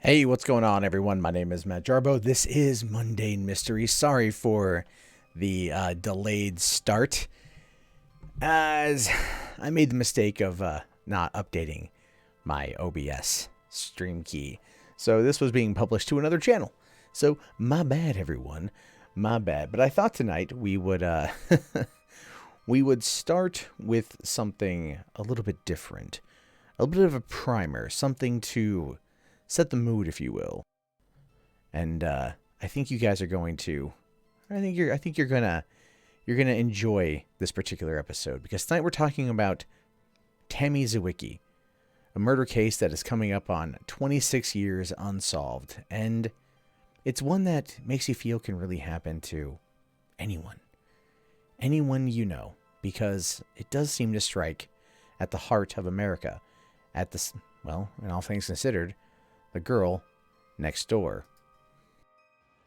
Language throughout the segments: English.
Hey, what's going on, everyone? My name is Matt Jarbo. This is Mundane Mystery. Sorry for the delayed start, as I made the mistake of not updating my OBS stream key. So this was being published to another channel. So my bad, everyone. My bad. But I thought tonight we would we would start with something a little bit different, a little bit of a primer, something to set the mood, if you will. And I think you guys are going to. I think you're gonna enjoy this particular episode, because tonight we're talking about Tammy Zywicki, a murder case that is coming up on 26 years unsolved, and it's one that makes you feel can really happen to anyone you know, because it does seem to strike at the heart of America, at the, well, in all things considered, the girl next door.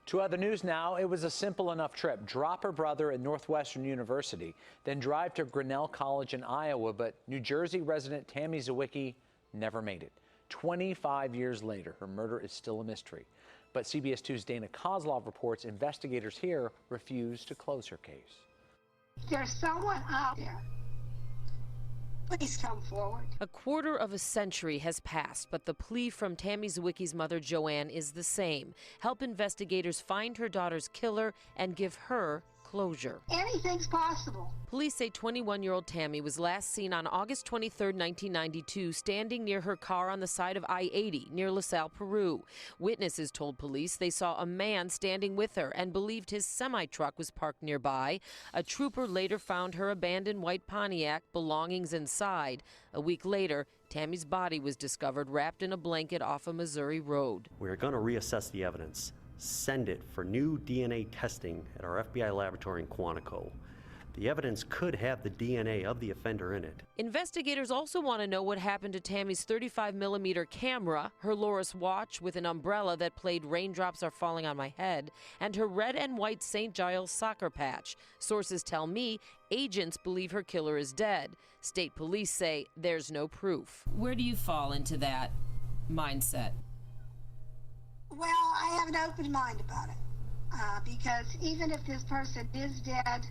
To other news now, it was a simple enough trip. Drop her brother at Northwestern University, then drive to Grinnell College in Iowa, but New Jersey resident Tammy Zywicki never made it. 25 years later, her murder is still a mystery. But CBS 2's Dana Kozlov reports investigators here refuse to close her case. There's someone out there. Please come forward. A quarter of a century has passed, but the plea from Tammy Zywicki's mother, Joanne, is the same. Help investigators find her daughter's killer and give her closure. Anything's possible. Police say 21-year-old Tammy was last seen on August 23, 1992, standing near her car on the side of I-80 near LaSelle, Peru. Witnesses told police they saw a man standing with her and believed his semi-truck was parked nearby. A trooper later found her abandoned white Pontiac, belongings inside. A week later, Tammy's body was discovered wrapped in a blanket off a Missouri road. We're going to reassess the evidence, send it for new DNA testing at our FBI laboratory in Quantico. The evidence could have the DNA of the offender in it. Investigators also want to know what happened to Tammy's 35mm camera, her Loris watch with an umbrella that played Raindrops Are Falling on My Head, and her red and white St. Giles soccer patch. Sources tell me agents believe her killer is dead. State police say there's no proof. Where do you fall into that mindset? Well, I have an open mind about it, because even if this person is dead,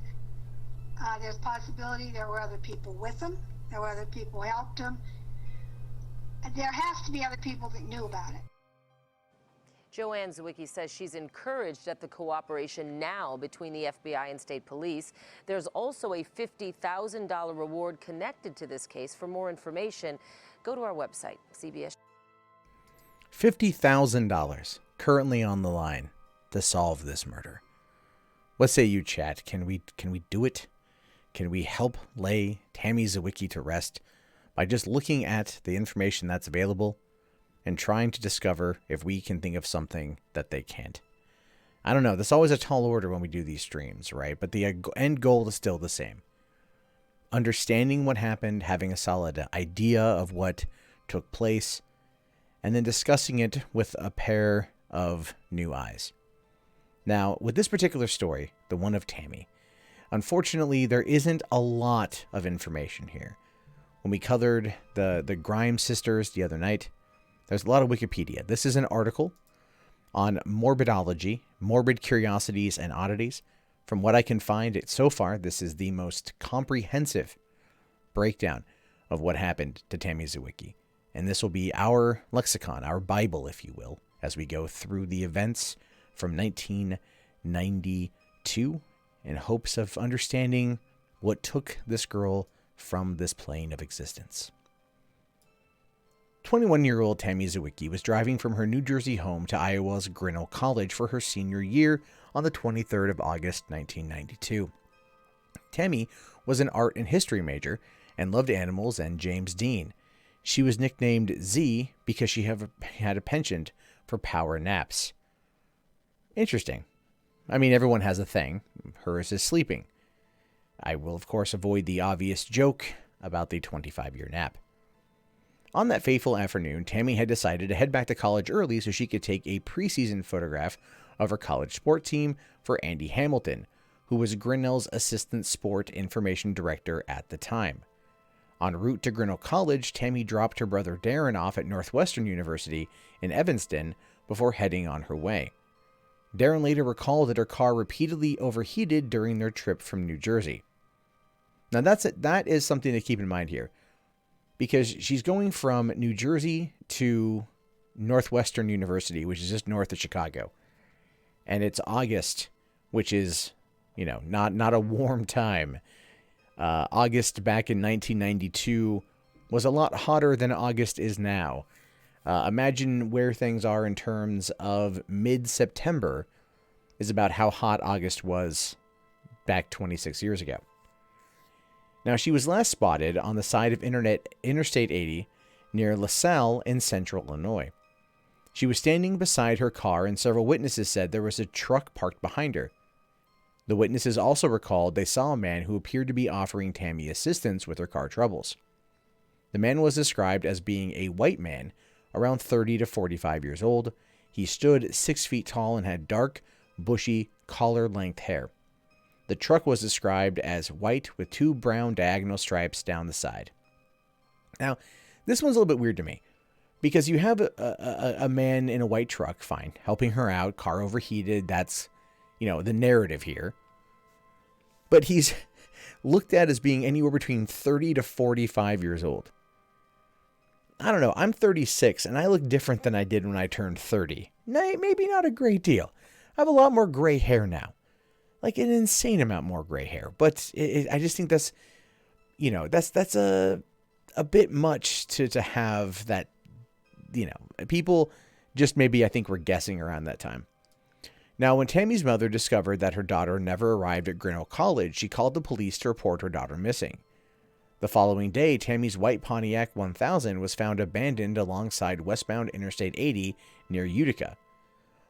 there's possibility there were other people with him, there were other people who helped him. There has to be other people that knew about it. Joanne Zywicki says she's encouraged at the cooperation now between the FBI and state police. There's also a $50,000 reward connected to this case. For more information, go to our website, CBS. $50,000 currently on the line to solve this murder. What say you, chat? Can we do it? Can we help lay Tammy Zywicki to rest by just looking at the information that's available and trying to discover if we can think of something that they can't? I don't know. That's always a tall order when we do these streams, right? But the end goal is still the same. Understanding what happened, having a solid idea of what took place, and then discussing it with a pair of new eyes. Now, with this particular story, the one of Tammy, unfortunately, there isn't a lot of information here. When we covered the Grimes sisters the other night, there's a lot of Wikipedia. This is an article on morbidology, morbid curiosities and oddities. From what I can find so far, this is the most comprehensive breakdown of what happened to Tammy Zywicki. And this will be our lexicon, our Bible, if you will, as we go through the events from 1992 in hopes of understanding what took this girl from this plane of existence. 21-year-old Tammy Zywicki was driving from her New Jersey home to Iowa's Grinnell College for her senior year on the 23rd of August, 1992. Tammy was an art and history major and loved animals and James Dean. She was nicknamed Z because she had a penchant for power naps. Interesting. I mean, everyone has a thing. Hers is sleeping. I will, of course, avoid the obvious joke about the 25-year nap. On that fateful afternoon, Tammy had decided to head back to college early so she could take a preseason photograph of her college sport team for Andy Hamilton, who was Grinnell's assistant sport information director at the time. En route to Grinnell College, Tammy dropped her brother Darren off at Northwestern University in Evanston before heading on her way. Darren later recalled that her car repeatedly overheated during their trip from New Jersey. Now that is something to keep in mind here, because she's going from New Jersey to Northwestern University, which is just north of Chicago. And it's August, which is, not a warm time. August back in 1992 was a lot hotter than August is now. Imagine where things are in terms of mid-September is about how hot August was back 26 years ago. Now, she was last spotted on the side of Interstate 80 near LaSelle in central Illinois. She was standing beside her car, and several witnesses said there was a truck parked behind her. The witnesses also recalled they saw a man who appeared to be offering Tammy assistance with her car troubles. The man was described as being a white man, around 30 to 45 years old. He stood 6 feet tall and had dark, bushy, collar-length hair. The truck was described as white with 2 brown diagonal stripes down the side. Now, this one's a little bit weird to me, because you have a man in a white truck, fine, helping her out, car overheated, that's, the narrative here. But he's looked at as being anywhere between 30 to 45 years old. I don't know, I'm 36, and I look different than I did when I turned 30. Maybe not a great deal. I have a lot more gray hair now. Like an insane amount more gray hair. But I just think that's, that's a bit much to have that, people just maybe I think were guessing around that time. Now, when Tammy's mother discovered that her daughter never arrived at Grinnell College, she called the police to report her daughter missing. The following day, Tammy's white Pontiac 1000 was found abandoned alongside westbound Interstate 80 near Utica.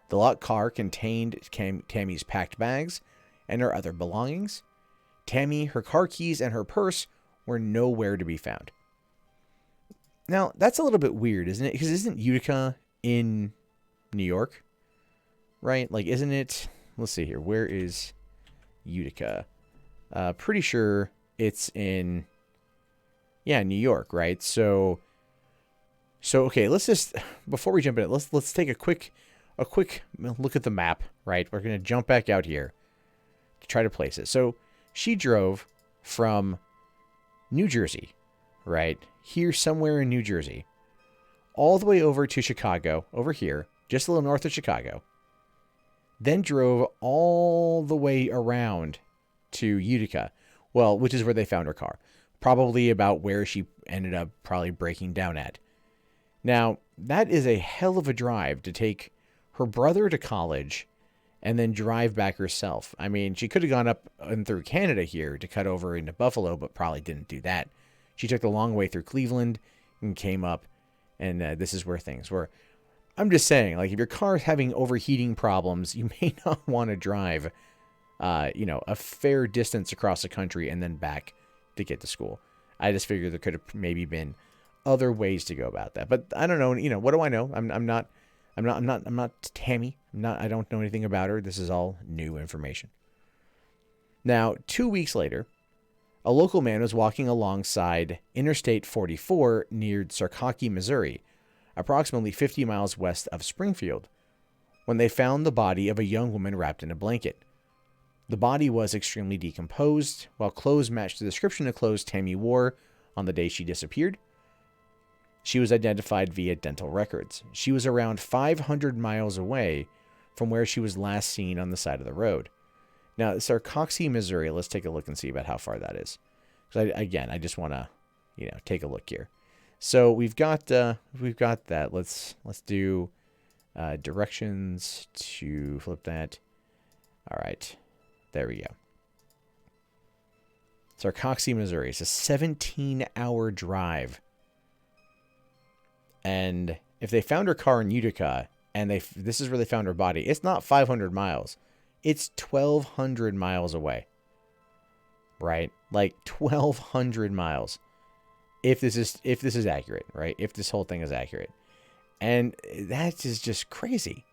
The locked car contained Tammy's packed bags and her other belongings. Tammy, her car keys, and her purse were nowhere to be found. Now, that's a little bit weird, isn't it? Because isn't Utica in New York? Right? Like, isn't it? Let's see here. Where is Utica? Pretty sure it's in, New York, right? So okay, let's just, before we jump in, let's take a quick look at the map, right? We're going to jump back out here to try to place it. So she drove from New Jersey, right? Here somewhere in New Jersey, all the way over to Chicago, over here, just a little north of Chicago. Then drove all the way around to Utica, which is where they found her car. Probably about where she ended up probably breaking down at. Now, that is a hell of a drive to take her brother to college and then drive back herself. I mean, she could have gone up and through Canada here to cut over into Buffalo, but probably didn't do that. She took the long way through Cleveland and came up, and this is where things were. I'm just saying, like, if your car is having overheating problems, you may not want to drive, a fair distance across the country and then back to get to school. I just figured there could have maybe been other ways to go about that. But I don't know. What do I know? I'm not Tammy. I don't know anything about her. This is all new information. Now, 2 weeks later, a local man was walking alongside Interstate 44 near Sarcoxie, Missouri, approximately 50 miles west of Springfield, when they found the body of a young woman wrapped in a blanket. The body was extremely decomposed, while clothes matched the description of clothes Tammy wore on the day she disappeared. She was identified via dental records. She was around 500 miles away from where she was last seen on the side of the road. Now, Sarcoxie, Missouri, let's take a look and see about how far that is. So I just want to, take a look here. So we've got that. Let's do directions to flip that. All right, there we go. Sarcoxie, Missouri. It's a 17-hour drive. And if they found her car in Utica, and this is where they found her body, it's not 500 miles. It's 1,200 miles away. Right? Like 1,200 miles. If this is accurate, right? If this whole thing is accurate. And that is just crazy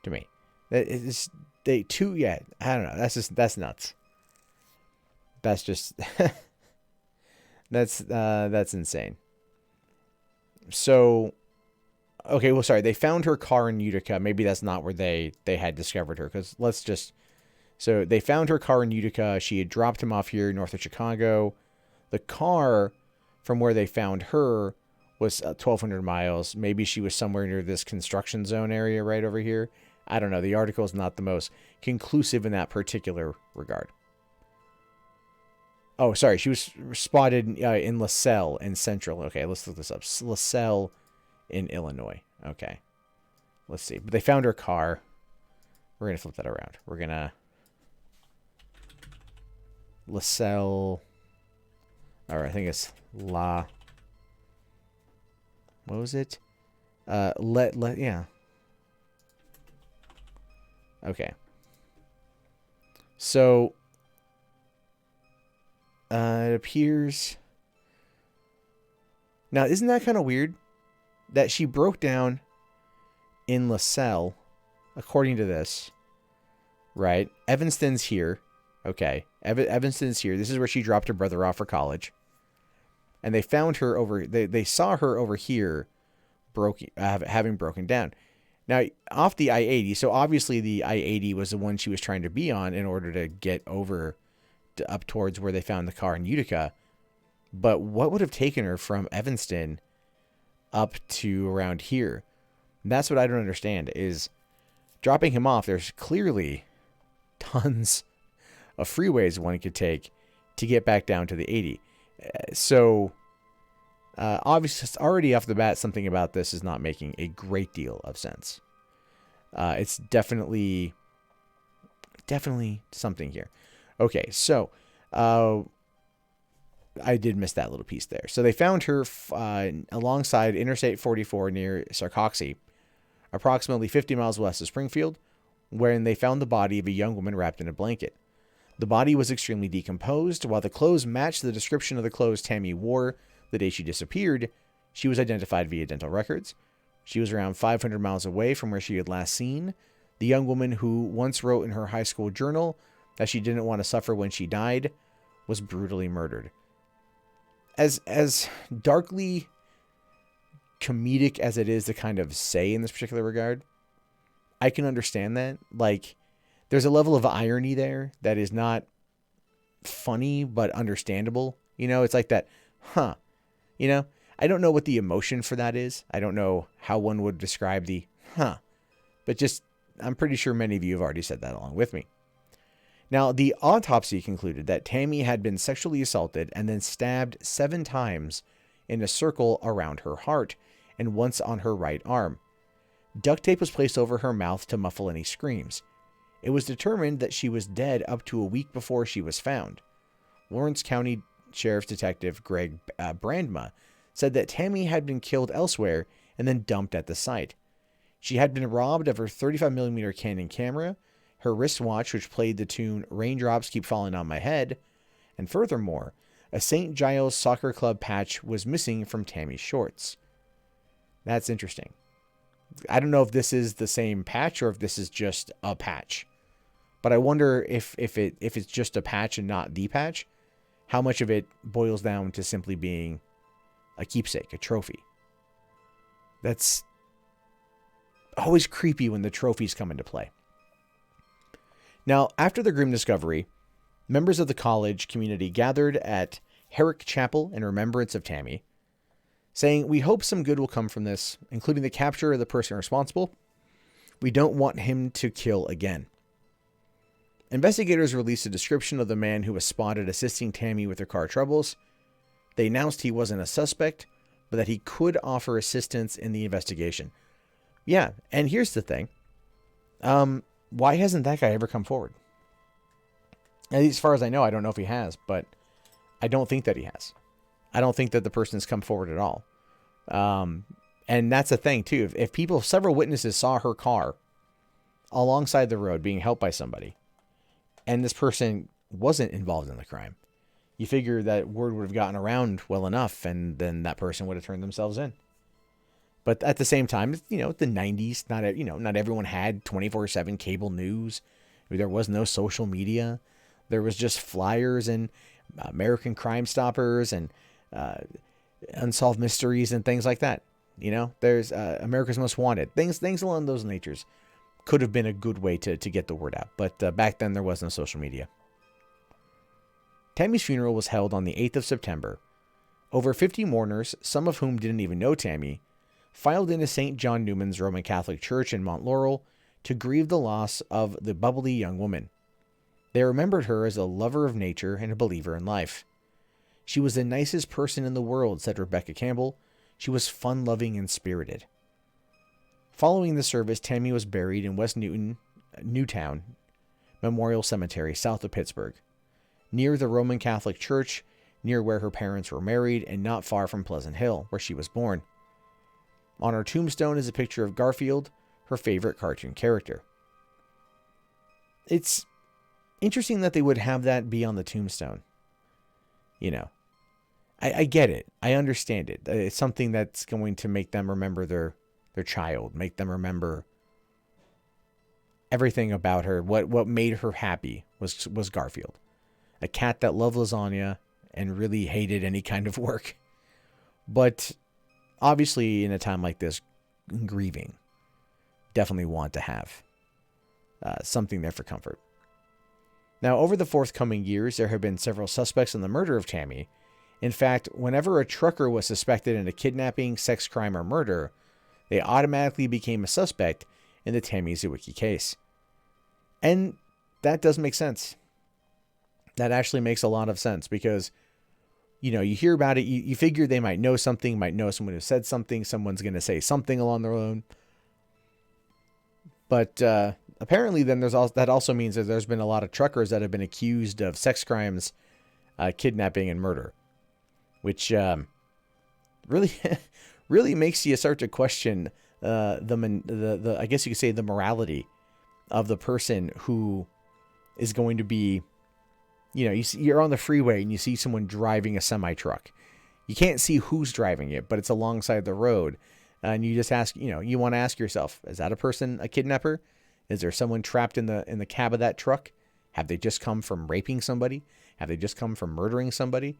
to me. That is I don't know. That's nuts. That's just That's insane. So, okay, well, sorry, they found her car in Utica. Maybe that's not where they had discovered her, because so they found her car in Utica. She had dropped him off here north of Chicago. The car from where they found her was 1,200 miles. Maybe she was somewhere near this construction zone area right over here. I don't know. The article is not the most conclusive in that particular regard. Oh, sorry. She was spotted in LaSelle in Central. Okay, let's look this up. LaSelle in Illinois. Okay. Let's see. But they found her car. We're going to flip that around. We're going to... LaSelle... Or I think it's La... What was it? Yeah. Okay. So... it appears... Now, isn't that kind of weird? That she broke down in LaSelle, according to this. Right? Evanston's here. Okay. Evanston's here. This is where she dropped her brother off for college. And they found her over... They saw her over here having broken down. Now, off the I-80, so obviously the I-80 was the one she was trying to be on in order to get over up towards where they found the car in Utica. But what would have taken her from Evanston up to around here? And that's what I don't understand, is dropping him off, there's clearly tons of freeways one could take to get back down to the 80. So, obviously, already off the bat, something about this is not making a great deal of sense. It's definitely something here. Okay, so, I did miss that little piece there. So they found her alongside Interstate 44 near Sarcoxie, approximately 50 miles west of Springfield, wherein they found the body of a young woman wrapped in a blanket. The body was extremely decomposed. While the clothes matched the description of the clothes Tammy wore the day she disappeared, she was identified via dental records. She was around 500 miles away from where she had last seen. The young woman who once wrote in her high school journal that she didn't want to suffer when she died was brutally murdered. As darkly comedic as it is to kind of say in this particular regard, I can understand that. Like, there's a level of irony there that is not funny, but understandable. You know, it's like that, huh? You know, I don't know what the emotion for that is. I don't know how one would describe the, huh? But just, I'm pretty sure many of you have already said that along with me. Now, the autopsy concluded that Tammy had been sexually assaulted and then stabbed 7 times in a circle around her heart and once on her right arm. Duct tape was placed over her mouth to muffle any screams. It was determined that she was dead up to a week before she was found. Lawrence County Sheriff's Detective Greg Brandma said that Tammy had been killed elsewhere and then dumped at the site. She had been robbed of her 35mm Canon camera, her wristwatch, which played the tune Raindrops Keep Falling on My Head, and furthermore, a St. Giles Soccer Club patch was missing from Tammy's shorts. That's interesting. I don't know if this is the same patch or if this is just a patch. But I wonder if it's just a patch and not the patch, how much of it boils down to simply being a keepsake, a trophy. That's always creepy when the trophies come into play. Now, after the grim discovery, members of the college community gathered at Herrick Chapel in remembrance of Tammy, saying, "We hope some good will come from this, including the capture of the person responsible. We don't want him to kill again." Investigators released a description of the man who was spotted assisting Tammy with her car troubles. They announced he wasn't a suspect, but that he could offer assistance in the investigation. Yeah, and here's the thing. Why hasn't that guy ever come forward? As far as I know, I don't know if he has, but I don't think that he has. I don't think that the person has come forward at all. And that's the thing, too. If several witnesses saw her car alongside the road being helped by somebody, and this person wasn't involved in the crime, you figure that word would have gotten around well enough, and then that person would have turned themselves in. But at the same time, the 90s, not everyone had 24/7 cable news. There was no social media. There was just flyers and American Crime Stoppers and unsolved mysteries and things like that. You know, there's America's Most Wanted, things along those natures could have been a good way to get the word out. But back then there was no social media. Tammy's funeral was held on the 8th of September. Over 50 mourners, some of whom didn't even know Tammy, filed into St. John Newman's Roman Catholic Church in Mont Laurel to grieve the loss of the bubbly young woman. They remembered her as a lover of nature and a believer in life. She was the nicest person in the world, said Rebecca Campbell. She was fun-loving and spirited. Following the service, Tammy was buried in West Newtown Memorial Cemetery, south of Pittsburgh, near the Roman Catholic Church, near where her parents were married, and not far from Pleasant Hill, where she was born. On her tombstone is a picture of Garfield, her favorite cartoon character. It's interesting that they would have that be on the tombstone. You know, I get it. I understand it. It's something that's going to make them remember their child, make them remember everything about her. What made her happy was Garfield, a cat that loved lasagna and really hated any kind of work. But obviously, in a time like this, grieving, definitely want to have something there for comfort. Now, over the forthcoming years, there have been several suspects in the murder of Tammy. In fact, whenever a trucker was suspected in a kidnapping, sex crime, or murder, they automatically became a suspect in the Tammy Zywicki case. And that does make sense. That actually makes a lot of sense because, you know, you hear about it, you figure they might know something, might know someone who said something, someone's going to say something along their own. But apparently then that also means that there's been a lot of truckers that have been accused of sex crimes, kidnapping, and murder, which really really makes you start to question the I guess you could say the morality of the person who is going to be, you know, you're on the freeway and you see someone driving a semi-truck. You can't see who's driving it, but it's alongside the road. And you just ask, you know, you want to ask yourself, is that a person, a kidnapper? Is there someone trapped in the cab of that truck? Have they just come from raping somebody? Have they just come from murdering somebody?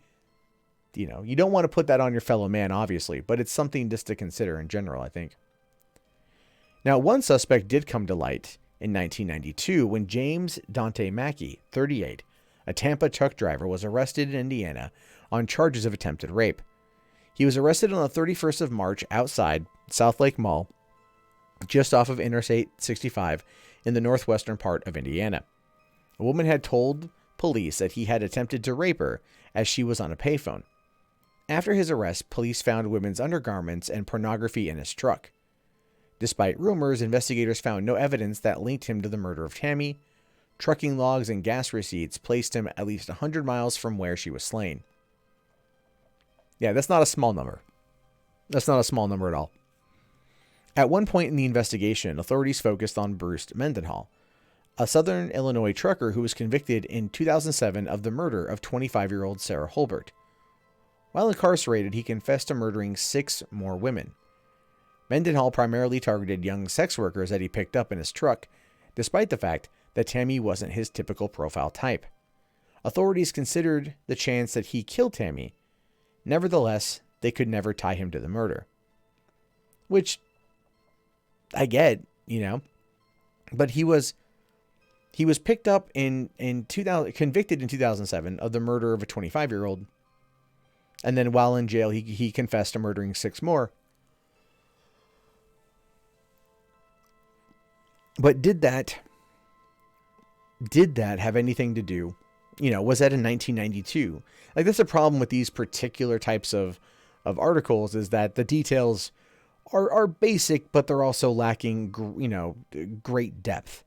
You know, you don't want to put that on your fellow man, obviously, but it's something just to consider in general, I think. Now, one suspect did come to light in 1992 when James Dante Mackey, 38, a Tampa truck driver, was arrested in Indiana on charges of attempted rape. He was arrested on the 31st of March outside South Lake Mall, just off of Interstate 65 in the northwestern part of Indiana. A woman had told police that he had attempted to rape her as she was on a payphone. After his arrest, police found women's undergarments and pornography in his truck. Despite rumors, investigators found no evidence that linked him to the murder of Tammy. Trucking logs and gas receipts placed him at least 100 miles from where she was slain. Yeah, that's not a small number. That's not a small number at all. At one point in the investigation, authorities focused on Bruce Mendenhall, a Southern Illinois trucker who was convicted in 2007 of the murder of 25-year-old Sarah Holbert. While incarcerated, he confessed to murdering 6 more women. Mendenhall primarily targeted young sex workers that he picked up in his truck, despite the fact that Tammy wasn't his typical profile type. Authorities considered the chance that he killed Tammy. Nevertheless, they could never tie him to the murder. Which I get, you know. But he was picked up convicted in 2007 of the murder of a 25-year-old. And then while in jail, he confessed to murdering 6 more. But did that have anything to do, you know, was that in 1992? Like, that's a problem with these particular types of articles, is that the details are basic, but they're also lacking, you know, great depth.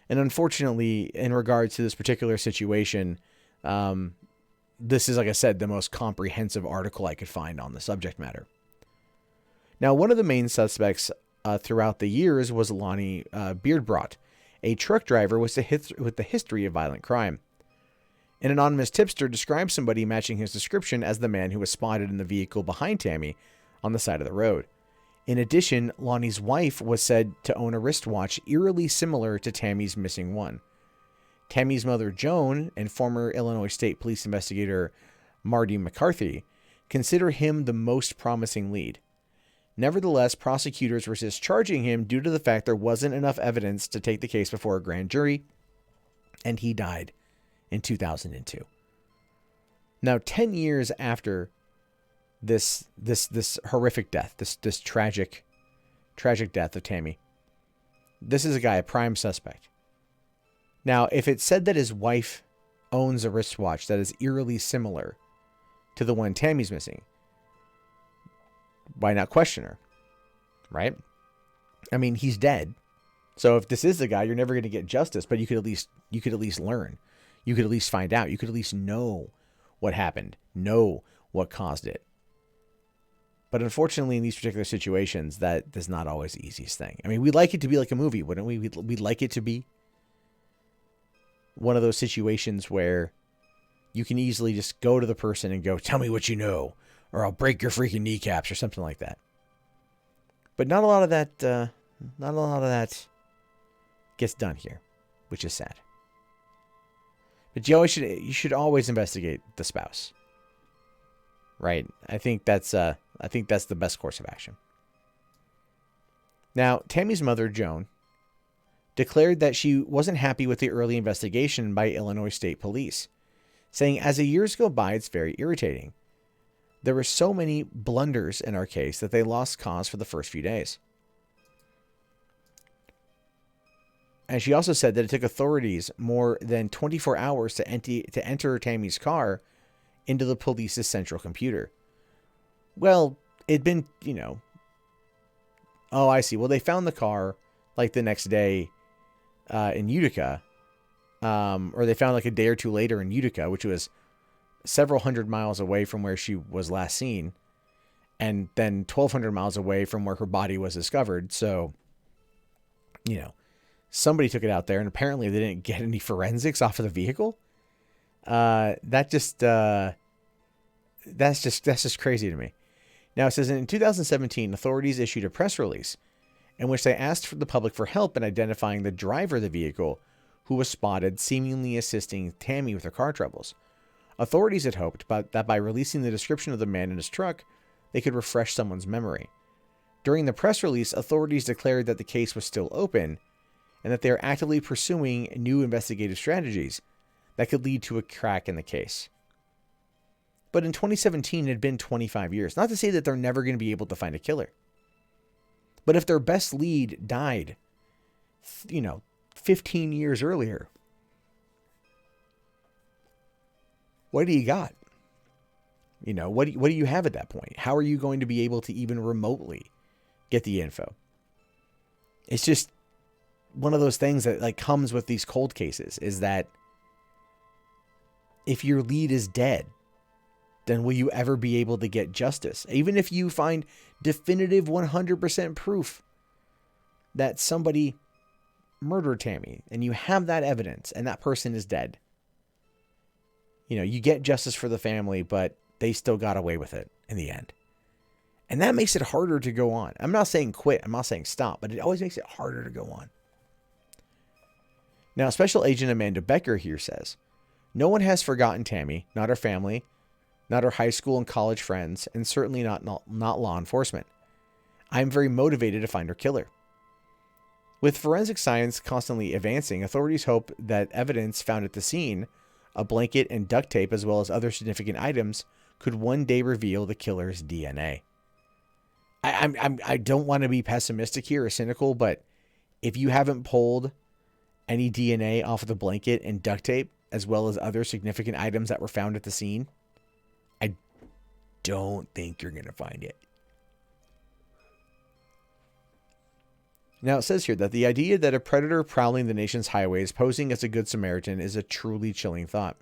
And unfortunately, in regards to this particular situation, this is, like I said, the most comprehensive article I could find on the subject matter. Now, one of the main suspects throughout the years was Lonnie Beardbrot, a truck driver with the history of violent crime. An anonymous tipster described somebody matching his description as the man who was spotted in the vehicle behind Tammy on the side of the road. In addition, Lonnie's wife was said to own a wristwatch eerily similar to Tammy's missing one. Tammy's mother, Joan, and former Illinois State Police investigator Marty McCarthy consider him the most promising lead. Nevertheless, prosecutors resist charging him due to the fact there wasn't enough evidence to take the case before a grand jury, and he died in 2002. Now, 10 years after this horrific death, this tragic death of Tammy, this is a guy, a prime suspect. Now, if it said that his wife owns a wristwatch that is eerily similar to the one Tammy's missing, why not question her? Right? I mean, he's dead. So if this is the guy, you're never going to get justice, but you could at least learn. You could at least find out. You could at least know what happened, know what caused it. But unfortunately, in these particular situations, that is not always the easiest thing. I mean, we'd like it to be like a movie, wouldn't we? We'd like it to be one of those situations where you can easily just go to the person and go, tell me what you know, or I'll break your freaking kneecaps or something like that. But not a lot of that gets done here, which is sad. But you should always investigate the spouse. Right? I think that's the best course of action. Now, Tammy's mother, Joan, declared that she wasn't happy with the early investigation by Illinois State Police, saying, as the years go by, it's very irritating. There were so many blunders in our case that they lost cause for the first few days. And she also said that it took authorities more than 24 hours to enter Tammy's car into the police's central computer. Well, it'd been, oh, I see. Well, they found the car like the next day in Utica, or they found like a day or two later in Utica, which was several hundred miles away from where she was last seen, and then 1,200 miles away from where her body was discovered. So, somebody took it out there, and apparently they didn't get any forensics off of the vehicle. That's just crazy to me. Now, it says in 2017, authorities issued a press release in which they asked for the public for help in identifying the driver of the vehicle who was spotted seemingly assisting Tammy with her car troubles. Authorities had hoped that by releasing the description of the man in his truck, they could refresh someone's memory. During the press release, authorities declared that the case was still open and that they are actively pursuing new investigative strategies that could lead to a crack in the case. But in 2017, it had been 25 years. Not to say that they're never going to be able to find a killer. But if their best lead died, 15 years earlier, what do you got? What do you have at that point? How are you going to be able to even remotely get the info? It's just one of those things that comes with these cold cases, is that if your lead is dead, then will you ever be able to get justice? Even if you find definitive 100% proof that somebody murdered Tammy and you have that evidence and that person is dead, you get justice for the family, but they still got away with it in the end. And that makes it harder to go on. I'm not saying quit. I'm not saying stop, but it always makes it harder to go on. Now, Special Agent Amanda Becker here says, no one has forgotten Tammy, not her family, not her high school and college friends, and certainly not law enforcement. I am very motivated to find her killer. With forensic science constantly advancing, authorities hope that evidence found at the scene, a blanket and duct tape, as well as other significant items, could one day reveal the killer's DNA. I don't want to be pessimistic here or cynical, but if you haven't pulled any DNA off of the blanket and duct tape, as well as other significant items that were found at the scene, I don't think you're going to find it. Now, it says here that the idea that a predator prowling the nation's highways posing as a good Samaritan is a truly chilling thought.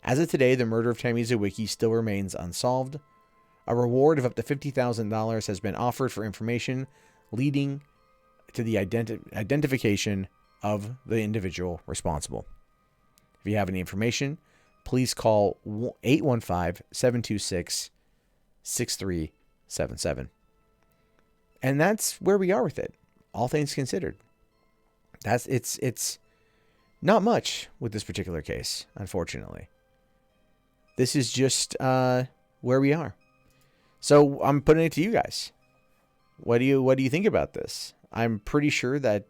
As of today, the murder of Tammy Zywicki still remains unsolved. A reward of up to $50,000 has been offered for information leading to the identification of the individual responsible. If you have any information, please call 815-726-6377. And that's where we are with it, all things considered. It's not much with this particular case, unfortunately. This is just where we are. So I'm putting it to you guys. What do you think about this? I'm pretty sure that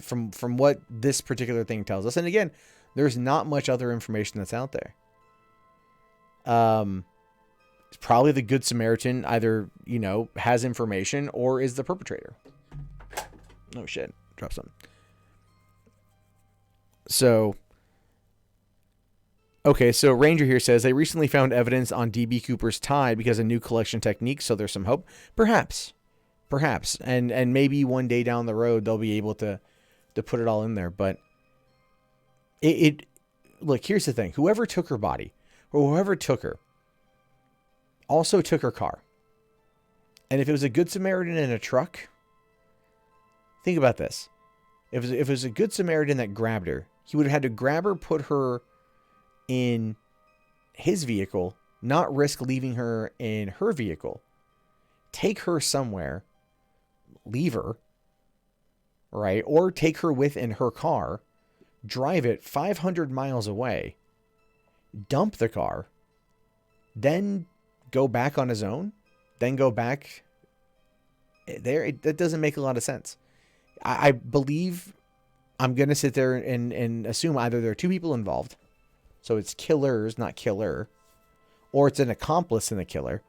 from what this particular thing tells us, and again, there's not much other information that's out there. It's probably the Good Samaritan either, has information or is the perpetrator. Oh shit, drop something. So, okay, so Ranger here says they recently found evidence on DB Cooper's tie because of new collection techniques, so there's some hope. Perhaps. And maybe one day down the road they'll be able to put it all in there. But look, here's the thing. Whoever took her body, or whoever took her, also took her car. And if it was a Good Samaritan in a truck, think about this. If it was a Good Samaritan that grabbed her, he would have had to grab her, put her in his vehicle, not risk leaving her in her vehicle, take her somewhere, leave her, right? Or take her within her car, drive it 500 miles away, dump the car, then go back on his own, then go back there. That doesn't make a lot of sense. I believe I'm going to sit there and assume either there are two people involved, so it's killers, not killer, or it's an accomplice in the killer.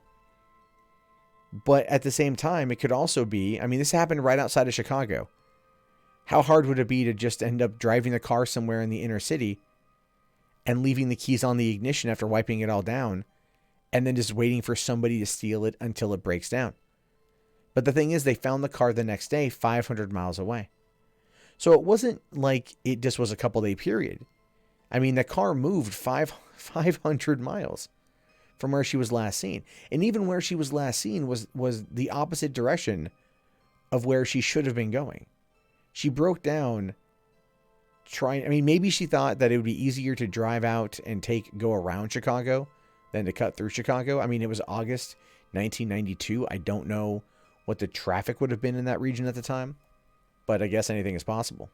But at the same time, it could also be, this happened right outside of Chicago. How hard would it be to just end up driving the car somewhere in the inner city and leaving the keys on the ignition after wiping it all down and then just waiting for somebody to steal it until it breaks down? But the thing is, they found the car the next day 500 miles away. So it wasn't like it just was a couple day period. The car moved 500 miles from where she was last seen. And even where she was last seen was the opposite direction of where she should have been going. She broke down maybe she thought that it would be easier to drive out and go around Chicago than to cut through Chicago. It was August 1992. I don't know what the traffic would have been in that region at the time, but I guess anything is possible.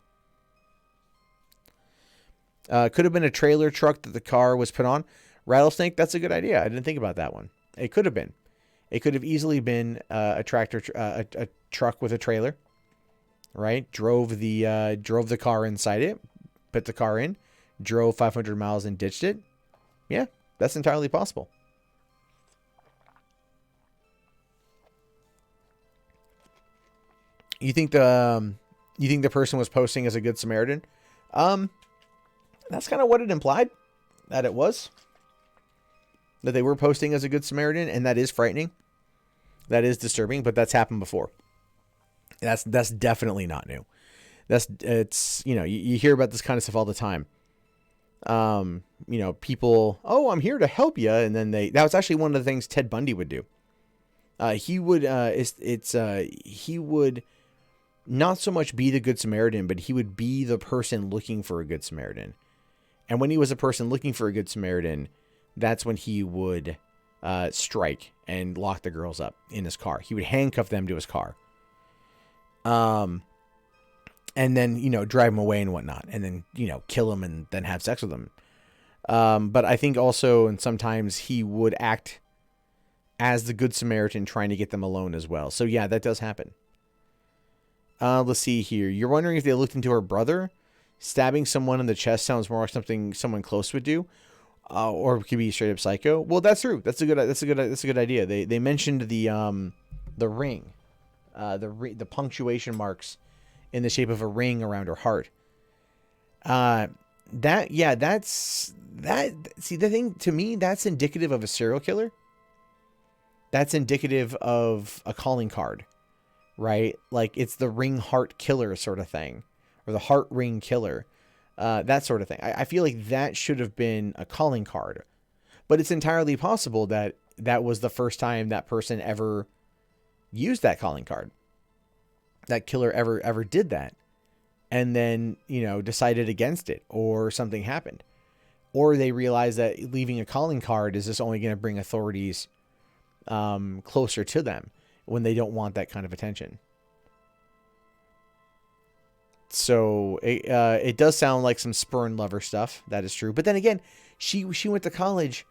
Could have been a trailer truck that the car was put on. Rattlesnake, that's a good idea. I didn't think about that one. It could have been. It could have easily been a tractor, a truck with a trailer, right? Drove the car inside it, put the car in, drove 500 miles and ditched it. Yeah, that's entirely possible. You think the person was posting as a Good Samaritan? That's kind of what it implied that it was. That they were posting as a Good Samaritan, and that is frightening. That is disturbing, but that's happened before. That's definitely not new. You hear about this kind of stuff all the time. People, I'm here to help you, and then that was actually one of the things Ted Bundy would do. He would not so much be the Good Samaritan, but he would be the person looking for a Good Samaritan. And when he was a person looking for a Good Samaritan, that's when he would strike and lock the girls up in his car. He would handcuff them to his car. And then, drive them away and whatnot. And then, kill them and then have sex with them. But I think also, and sometimes he would act as the Good Samaritan trying to get them alone as well. So yeah, that does happen. Let's see here. You're wondering if they looked into her brother? Stabbing someone in the chest sounds more like something someone close would do. Or it could be straight up psycho. Well, that's true. That's a good idea. They mentioned the ring, the punctuation marks in the shape of a ring around her heart. See, the thing to me, that's indicative of a serial killer. That's indicative of a calling card, right? Like it's the ring heart killer sort of thing, or the heart ring killer. That sort of thing. I feel like that should have been a calling card, but it's entirely possible that was the first time that person ever used that calling card. That killer ever did that, and then decided against it, or something happened, or they realized that leaving a calling card is just only going to bring authorities closer to them when they don't want that kind of attention. So it does sound like some spurn lover stuff. That is true. But then again, she went to college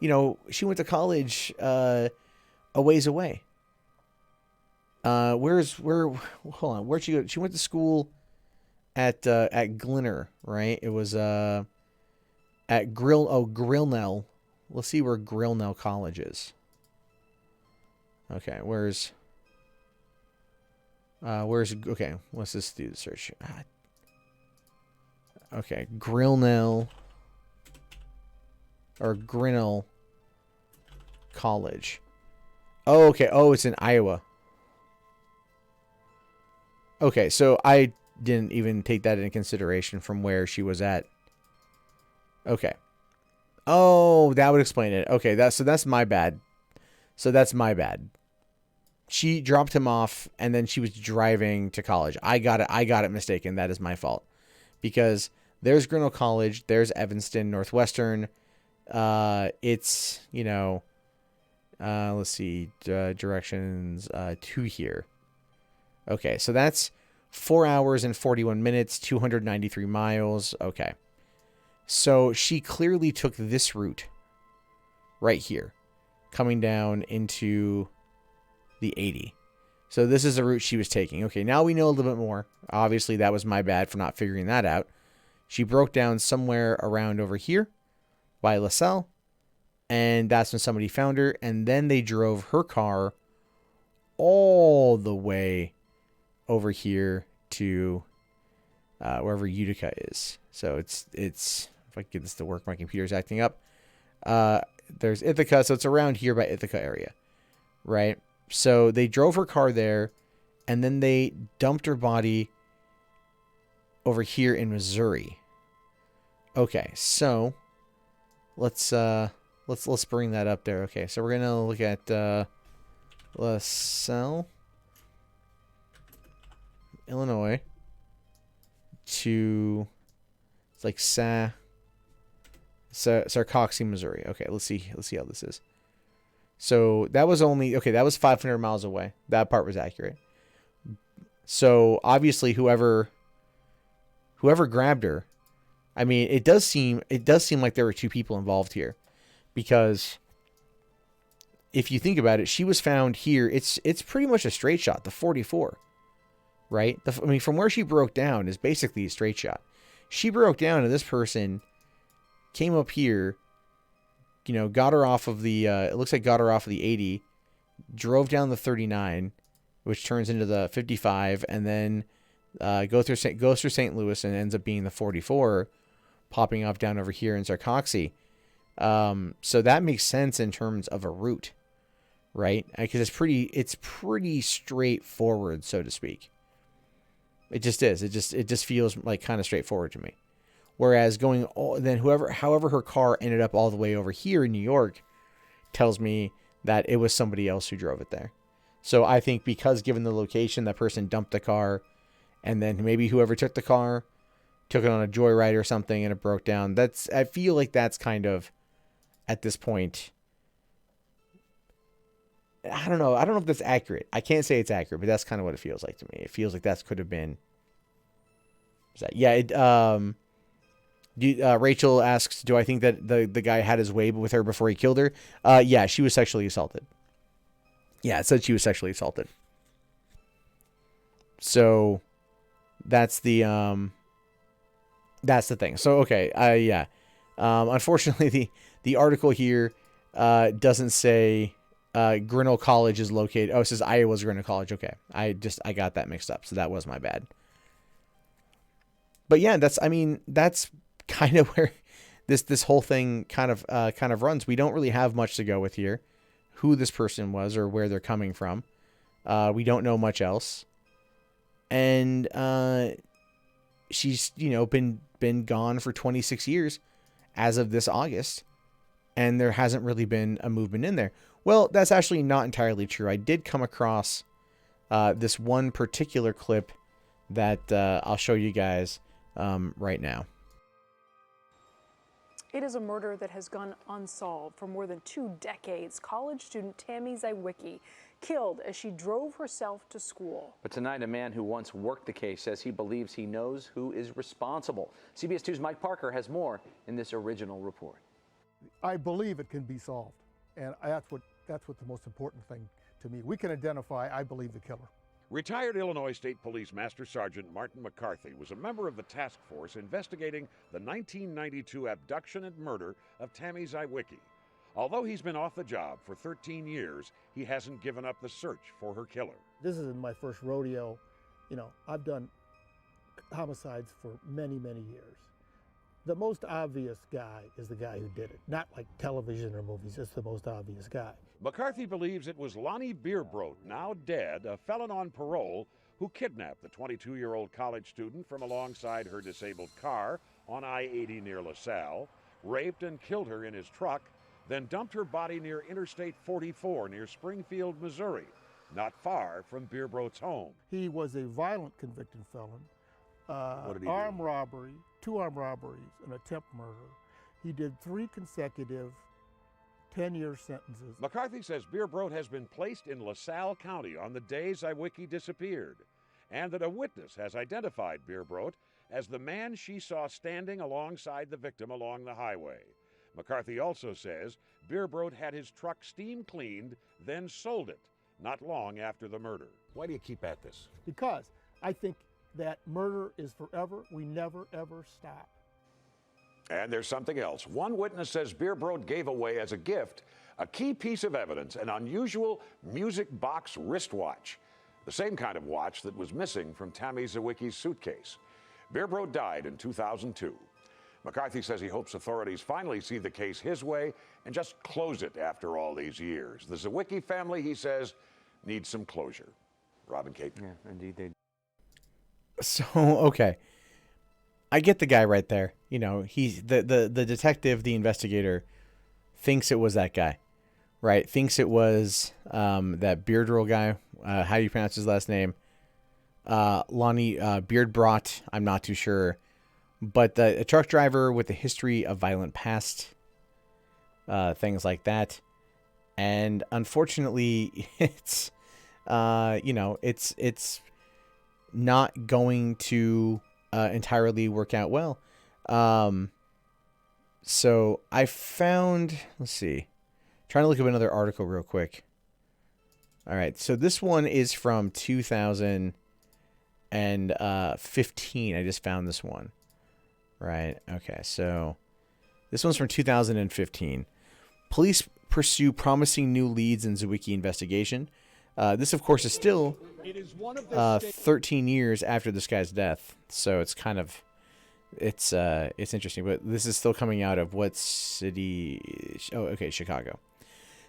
she went to college a ways away. Hold on, where'd she go? She went to school at Grinnel, right? It was at Grinnel. Let's see where Grinnel College is. Okay, okay, let's just do the search. Okay, Grinnel College. Oh, okay. Oh, it's in Iowa. Okay, so I didn't even take that into consideration from where she was at. Okay. Oh, that would explain it. Okay, that's my bad. She dropped him off and then she was driving to college. I got it mistaken. That is my fault. Because there's Grinnell College, there's Evanston Northwestern. It's, let's see, directions to here. Okay, so that's 4 hours and 41 minutes, 293 miles. Okay. So she clearly took this route right here, coming down into the 80. So this is the route she was taking. Okay, now we know a little bit more. Obviously, that was my bad for not figuring that out. She broke down somewhere around over here by LaSelle, and that's when somebody found her, and then they drove her car all the way over here to wherever Utica is. So it's if I can get this to work, my computer's acting up. There's Ithaca, so it's around here by Ithaca area, right? So they drove her car there, and then they dumped her body over here in Missouri. Okay, so let's bring that up there. Okay, so we're gonna look at LaSelle, Illinois, to it's like Sarcoxie, Missouri. Okay, let's see how this is. So that was 500 miles away. That part was accurate. So obviously whoever grabbed her, I mean, it does seem like there were two people involved here, because if you think about it, she was found here. It's pretty much a straight shot, the 44, right? I mean, from where she broke down is basically a straight shot. She broke down, and this person came up here, got her off of the, it looks like got her off of the 80, drove down the 39, which turns into the 55, and then goes through St. Louis and ends up being the 44, popping off down over here in Sarcoxie. So that makes sense in terms of a route, right? Because it's pretty straightforward, so to speak. It just is. It just feels like kind of straightforward to me. Whereas however her car ended up all the way over here in New York tells me that it was somebody else who drove it there. So I think because given the location, that person dumped the car, and then maybe whoever took the car took it on a joyride or something and it broke down. I feel like that's kind of, at this point, I don't know if that's accurate. I can't say it's accurate, but that's kind of what it feels like to me. It feels like that could have been. Rachel asks, do I think that the guy had his way with her before he killed her? Yeah, she was sexually assaulted. Yeah, it said she was sexually assaulted. So that's the thing. So, okay. Yeah. Unfortunately, the article here doesn't say Grinnell College is located. Oh, it says Iowa's Grinnell College. Okay. I got that mixed up. So that was my bad. But yeah, that's kind of where this whole thing kind of runs. We don't really have much to go with here. Who this person was or where they're coming from. We don't know much else. And she's, been gone for 26 years as of this August, and there hasn't really been a movement in there. Well, that's actually not entirely true. I did come across this one particular clip that I'll show you guys right now. It is a murder that has gone unsolved for more than 2 decades. College student Tammy Zywicki killed as she drove herself to school. But tonight, a man who once worked the case says he believes he knows who is responsible. CBS 2's Mike Parker has more in this original report. I believe it can be solved, and that's what the most important thing to me. We can identify, I believe, the killer. Retired Illinois State Police Master Sergeant Martin McCarthy was a member of the task force investigating the 1992 abduction and murder of Tammy Zywicki. Although he's been off the job for 13 years, he hasn't given up the search for her killer. This isn't my first rodeo. You know, I've done homicides for many, many years. The most obvious guy is the guy who did it, not like television or movies. It's the most obvious guy. McCarthy believes it was Lonnie Beerbrodt, now dead, a felon on parole, who kidnapped the 22-year-old college student from alongside her disabled car on I-80 near LaSelle, raped and killed her in his truck, then dumped her body near Interstate 44 near Springfield, Missouri, not far from Beerbrodt's home. He was a violent convicted felon. What did he armed robbery, 2 armed robberies, an attempt murder. He did 3 consecutive 10-year sentences. McCarthy says Beerbrodt has been placed in LaSalle County on the day Zywicki disappeared, and that a witness has identified Beerbrodt as the man she saw standing alongside the victim along the highway. McCarthy also says Beerbrodt had his truck steam cleaned, then sold it, not long after the murder. Why do you keep at this? Because I think that murder is forever. We never, ever stop. And there's something else. One witness says Beerbrodt gave away as a gift a key piece of evidence, an unusual music box wristwatch, the same kind of watch that was missing from Tammy Zywicki's suitcase. Beerbrodt died in 2002. McCarthy says he hopes authorities finally see the case his way and just close it after all these years. The Zywicki family, he says, needs some closure. Robin Cape. Yeah, indeed they do. So, okay. I get the guy right there. You know, he's the detective, the investigator, thinks it was that guy, right? Thinks it was that Beardrow guy. How do you pronounce his last name? Lonnie Beerbrodt. I'm not too sure. But a truck driver with a history of violent past, things like that. And unfortunately, it's, it's not going to entirely work out well. So I found, let's see, trying to look up another article real quick. All right. So this one is from 2015. I just found this one. Right. Okay. So this one's from 2015. Police pursue promising new leads in Zywicki investigation. This, of course, is still 13 years after this guy's death. So it's kind of, it's interesting. But this is still coming out of what city? Oh, okay, Chicago.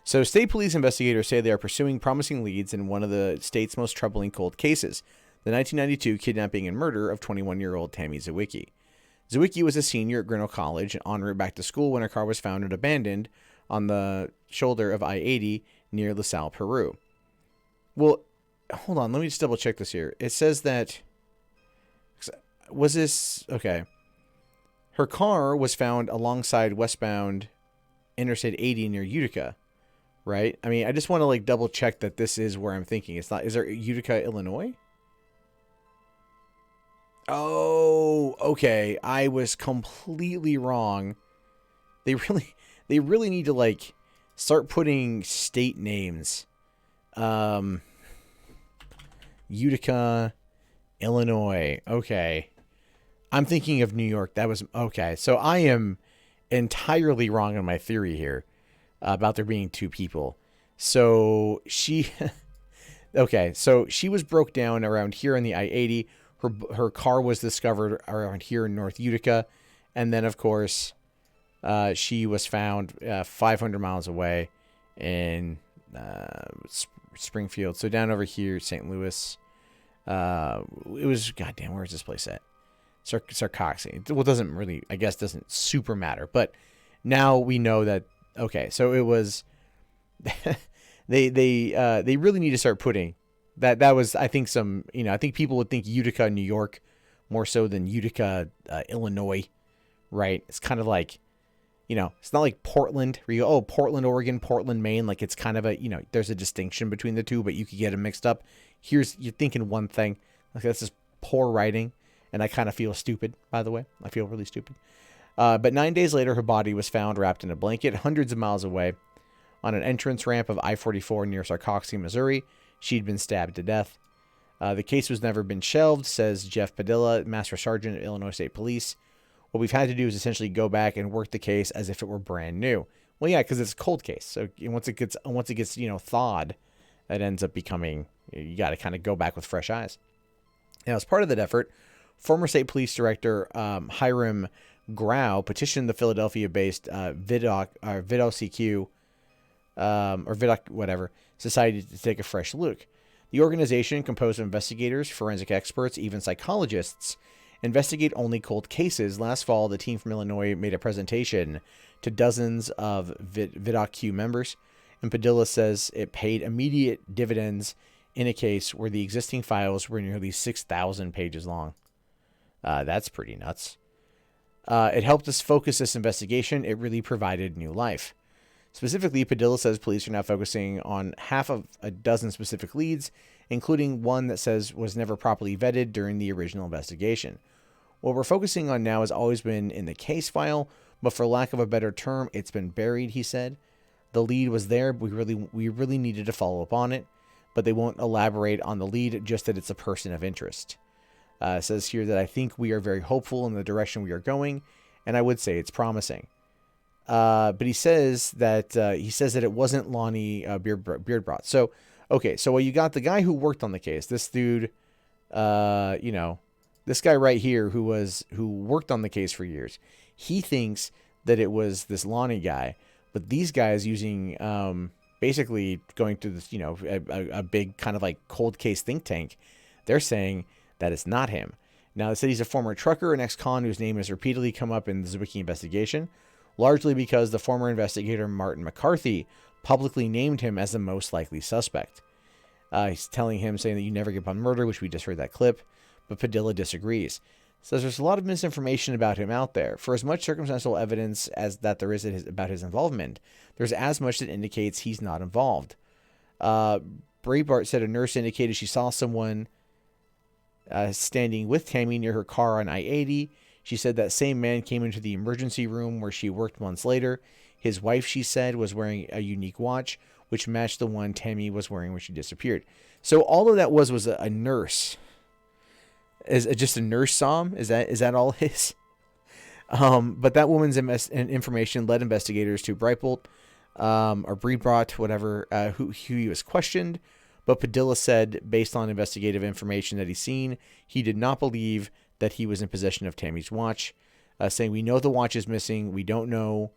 So state police investigators say they are pursuing promising leads in one of the state's most troubling cold cases, the 1992 kidnapping and murder of 21-year-old Tammy Zywicki. Zywicki was a senior at Grinnel College en route back to school when her car was found and abandoned on the shoulder of I-80 near LaSalle, Peru. Well, hold on. Let me just double check this here. It says that, was this, okay. Her car was found alongside westbound Interstate 80 near Utica, right? I mean, I just want to like double check that this is where I'm thinking. It's not, is there Utica, Illinois? Oh, okay. I was completely wrong. They really need to like start putting state names. Utica, Illinois. Okay. I'm thinking of New York. That was okay. So I am entirely wrong on my theory here about there being 2 people. So she, okay. So she was broke down around here on the I-80. Her car was discovered around here in North Utica. And then, of course, she was found 500 miles away in Springfield. So down over here, St. Louis. It was, goddamn, where is this place at? Sarcoxie. Well, doesn't really, I guess, doesn't super matter. But now we know that, okay, so it was, they really need to start putting, that was, I think, some, I think people would think Utica, New York, more so than Utica, Illinois, right? It's kind of like, it's not like Portland, where you go, oh, Portland, Oregon, Portland, Maine. Like, it's kind of a, there's a distinction between the two, but you could get them mixed up. You're thinking one thing. Like, that's just poor writing, and I kind of feel stupid, by the way. I feel really stupid. But 9 days later, her body was found wrapped in a blanket hundreds of miles away on an entrance ramp of I-44 near Sarcoxie, Missouri. She'd been stabbed to death. The case was never been shelved, says Jeff Padilla, Master Sergeant at Illinois State Police. What we've had to do is essentially go back and work the case as if it were brand new. Well, yeah, because it's a cold case. So once it gets thawed, it ends up becoming, you got to kind of go back with fresh eyes. Now, as part of that effort, former State Police Director Hiram Grau petitioned the Philadelphia-based VidOCQ or Vidoc whatever society to take a fresh look. The organization, composed of investigators, forensic experts, even psychologists, investigate only cold cases. Last fall, the team from Illinois made a presentation to dozens of VidOCQ members, and Padilla says it paid immediate dividends in a case where the existing files were nearly 6,000 pages long. That's pretty nuts. It helped us focus this investigation. It really provided new life. Specifically, Padilla says police are now focusing on half of a dozen specific leads, including one that says was never properly vetted during the original investigation. What we're focusing on now has always been in the case file, but for lack of a better term, it's been buried, he said. The lead was there, but we really needed to follow up on it, but they won't elaborate on the lead, just that it's a person of interest. It says here that I think we are very hopeful in the direction we are going, and I would say it's promising. But he says that it wasn't Lonnie Beardbrot. So, okay, so you got the guy who worked on the case. This dude, this guy right here who worked on the case for years. He thinks that it was this Lonnie guy, but these guys using basically going to this, a big kind of like cold case think tank. They're saying that it's not him. Now, they said he's a former trucker, an ex-con whose name has repeatedly come up in the Zywicki investigation, largely because the former investigator Martin McCarthy publicly named him as the most likely suspect. He's saying that you never give up on murder, which we just heard that clip, but Padilla disagrees. Says there's a lot of misinformation about him out there. For as much circumstantial evidence as that there is about his involvement, there's as much that indicates he's not involved. Breitbart said a nurse indicated she saw someone standing with Tammy near her car on I-80. She said that same man came into the emergency room where she worked months later. His wife, she said, was wearing a unique watch, which matched the one Tammy was wearing when she disappeared. So all of that was a nurse. Is just a nurse saw him? Is that all his? But that woman's information led investigators to Breitbart, or Breitbart, whatever, who he was questioned. But Padilla said, based on investigative information that he's seen, he did not believe that he was in possession of Tammy's watch, saying, we know the watch is missing. We don't know,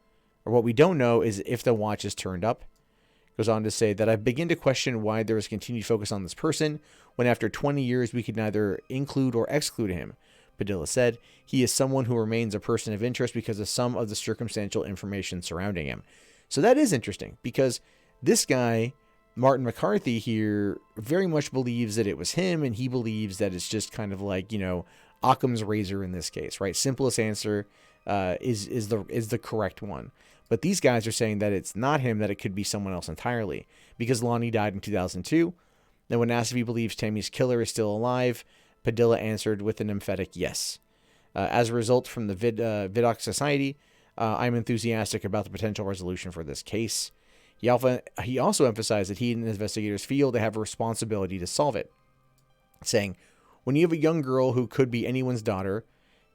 or what we don't know is if the watch is turned up. Goes on to say that I begin to question why there was continued focus on this person when after 20 years we could neither include or exclude him. Padilla said he is someone who remains a person of interest because of some of the circumstantial information surrounding him. So that is interesting because this guy, Martin McCarthy here, very much believes that it was him, and he believes that it's just kind of like, Occam's razor in this case, right? Simplest answer is the correct one. But these guys are saying that it's not him, that it could be someone else entirely, because Lonnie died in 2002. And when asked if he believes Tammy's killer is still alive, Padilla answered with an emphatic yes. As a result, from the VidOCQ Society, I'm enthusiastic about the potential resolution for this case. He also emphasized that he and his investigators feel they have a responsibility to solve it, saying, when you have a young girl who could be anyone's daughter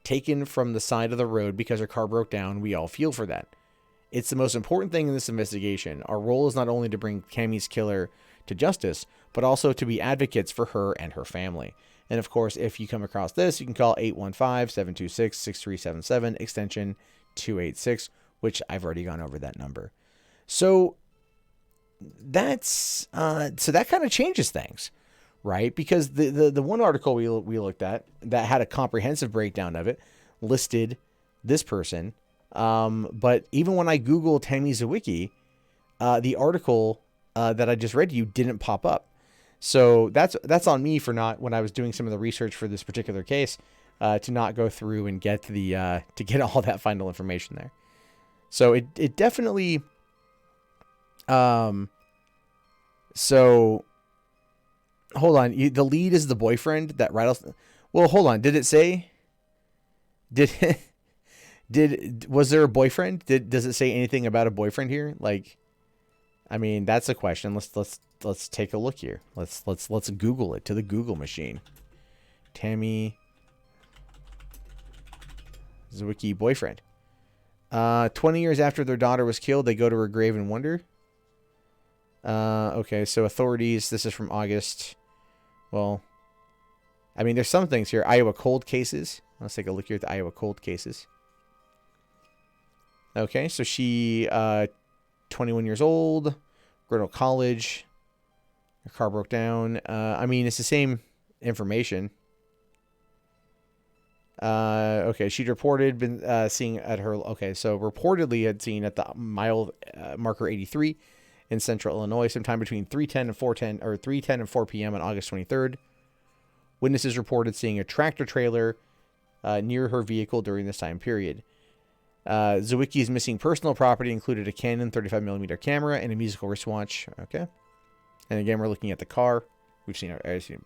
taken from the side of the road because her car broke down, we all feel for that. It's the most important thing in this investigation. Our role is not only to bring Tammy's killer to justice, but also to be advocates for her and her family. And of course, if you come across this, you can call 815-726-6377, extension 286, which I've already gone over that number. So that's so that kind of changes things, right? Because the one article we looked at that had a comprehensive breakdown of it listed this person. But even when I Googled Tammy Zywicki, the article that I just read to you didn't pop up. So that's on me for not, when I was doing some of the research for this particular case, to not go through and get to get all that final information there. So it definitely, so hold on. The lead is the boyfriend that rattles. Well, hold on. Did it say, did Was there a boyfriend? Does it say anything about a boyfriend here? Like, I mean, that's a question. Let's take a look here. Let's Google it to the Google machine. Tammy Zywicki boyfriend. 20 years after their daughter was killed, they go to her grave and wonder. Okay, so authorities, this is from August. Well, I mean, there's some things here. Iowa cold cases. Let's take a look here at the Iowa cold cases. Okay, so she, 21 years old, Grinnel College. Her car broke down. I mean, it's the same information. Okay, she'd been seeing at her. Okay, so reportedly had seen at the mile marker 83 in central Illinois sometime between 3:10 and 4:10 or 3:10 and 4 p.m. on August 23rd. Witnesses reported seeing a tractor trailer near her vehicle during this time period. Zywicki's missing personal property included a Canon 35mm camera and a musical wristwatch. Okay, and again, we're looking at the car. I've seen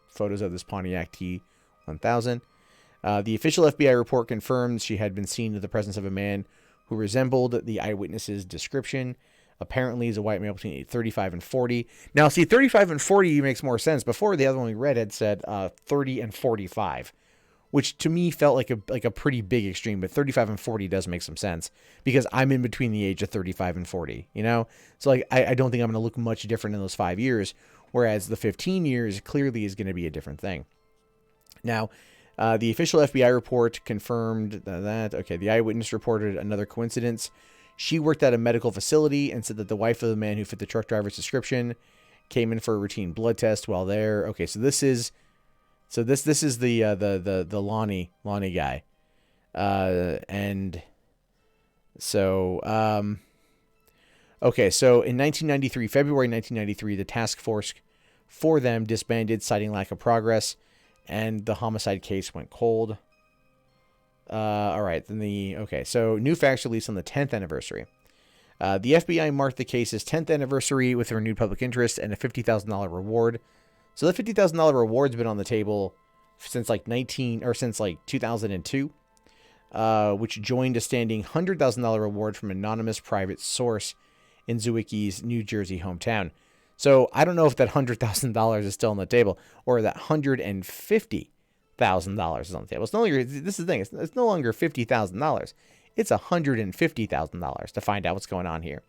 photos of this Pontiac T1000. The official FBI report confirmed she had been seen in the presence of a man who resembled the eyewitness's description. Apparently, he's a white male between 35 and 40. Now, see, 35 and 40 makes more sense. Before, the other one we read had said 30 and 45, which to me felt like a pretty big extreme. But 35 and 40 does make some sense because I'm in between the age of 35 and 40. You know, so like I don't think I'm going to look much different in those 5 years. Whereas the 15 years clearly is going to be a different thing. Now. The official FBI report confirmed that, okay, the eyewitness reported another coincidence. She worked at a medical facility and said that the wife of the man who fit the truck driver's description came in for a routine blood test while there. Okay, so this is the Lonnie guy. And so, okay, so in February 1993, the task force for them disbanded, citing lack of progress. And the homicide case went cold. All right. Then so new facts released on the 10th anniversary. The FBI marked the case's 10th anniversary with a renewed public interest and a $50,000 reward. So the $50,000 reward's been on the table since like 2002, which joined a standing $100,000 reward from an anonymous private source in Zywicki's New Jersey hometown. So I don't know if that $100,000 is still on the table or that $150,000 is on the table. It's no longer, this is the thing, it's no longer $50,000. It's $150,000 to find out what's going on here.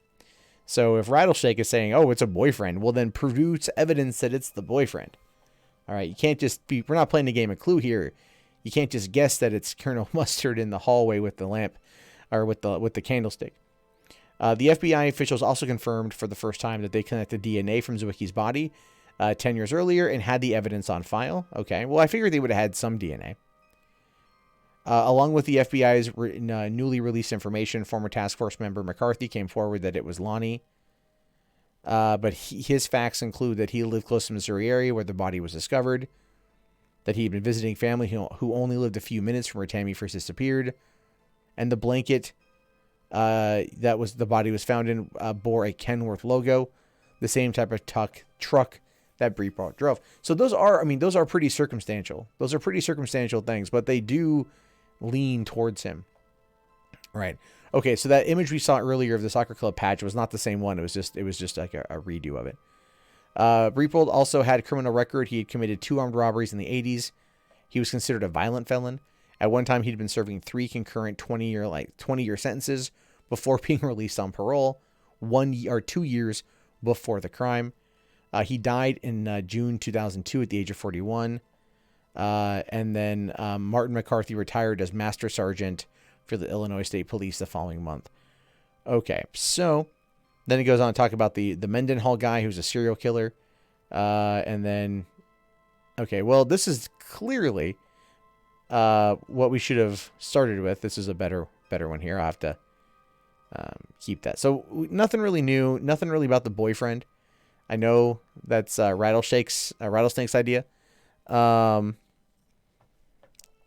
So if Rattleshake is saying, oh, it's a boyfriend, well then produce evidence that it's the boyfriend. All right, you can't just be, we're not playing the game of Clue here. You can't just guess that it's Colonel Mustard in the hallway with the lamp or with the candlestick. The FBI officials also confirmed for the first time that they collected DNA from Zywicki's body 10 years earlier and had the evidence on file. Okay, well, I figured they would have had some DNA. Along with the FBI's newly released information, former task force member McCarthy came forward that it was Lonnie. But his facts include that he lived close to the Missouri area where the body was discovered, that he had been visiting family who only lived a few minutes from where Tammy first disappeared, and the blanket the body was found in bore a Kenworth logo, the same type of truck that Breitbart drove. So those are pretty circumstantial. Those are pretty circumstantial things, but they do lean towards him. Right. Okay, so that image we saw earlier of the soccer club patch was not the same one. It was just like a redo of it. Breitbart also had a criminal record. He had committed 2 armed robberies in the 80s. He was considered a violent felon. At one time, he'd been serving 3 concurrent 20-year sentences before being released on parole, 2 years before the crime. He died in June 2002 at the age of 41. And then Martin McCarthy retired as Master Sergeant for the Illinois State Police the following month. Okay, so then he goes on to talk about the Mendenhall guy who's a serial killer. And then, okay, well, this is clearly what we should have started with. This is a better one here. I'll have to keep that. So nothing really new, nothing really about the boyfriend. I know that's Rattlesnake's idea.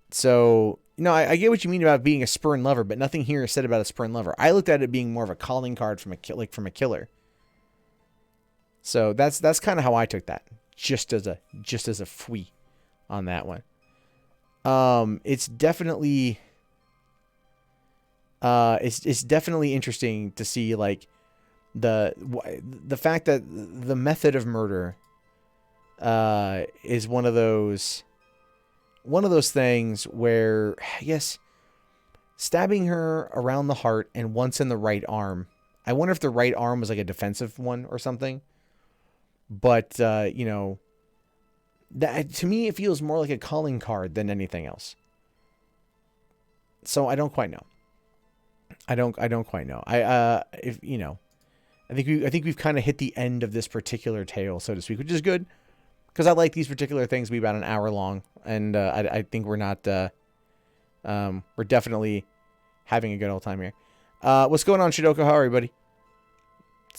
So, I get what you mean about being a spurn lover, but nothing here is said about a spurn lover. I looked at it being more of a calling card from a killer. So that's kind of how I took that. Just as a fwee on that one. It's definitely it's definitely interesting to see like the fact that the method of murder is one of those things where, I guess, stabbing her around the heart and once in the right arm. I wonder if the right arm was like a defensive one or something. But, you know, that to me, it feels more like a calling card than anything else. So I don't quite know. I don't quite know. If you know, I think we've kind of hit the end of this particular tale, so to speak, which is good, because I like these particular things to be about an hour long, and I think we're not, we're definitely having a good old time here. What's going on, Shidoko? How are you, buddy?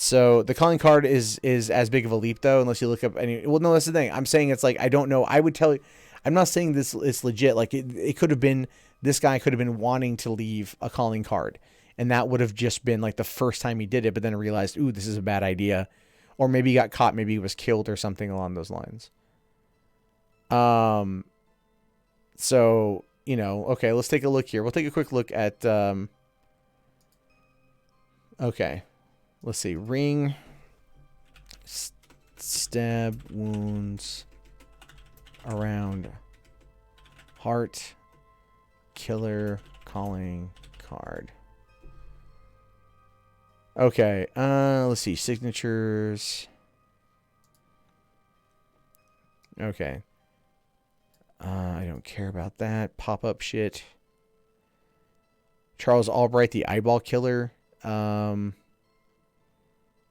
So the calling card is as big of a leap, though, unless you look up any. Well, no, that's the thing. I'm saying it's like, I don't know. I would tell you, I'm not saying this is legit. Like it could have been, this guy could have been wanting to leave a calling card, and that would have just been like the first time he did it, but then realized, ooh, this is a bad idea. Or maybe he got caught, maybe he was killed or something along those lines. So, you know, okay, let's take a look here. We'll take a quick look at, okay. Let's see. Ring, stab wounds around heart, killer calling card. Okay, let's see. Signatures. Okay. I don't care about that. Pop-up shit. Charles Albright, the eyeball killer.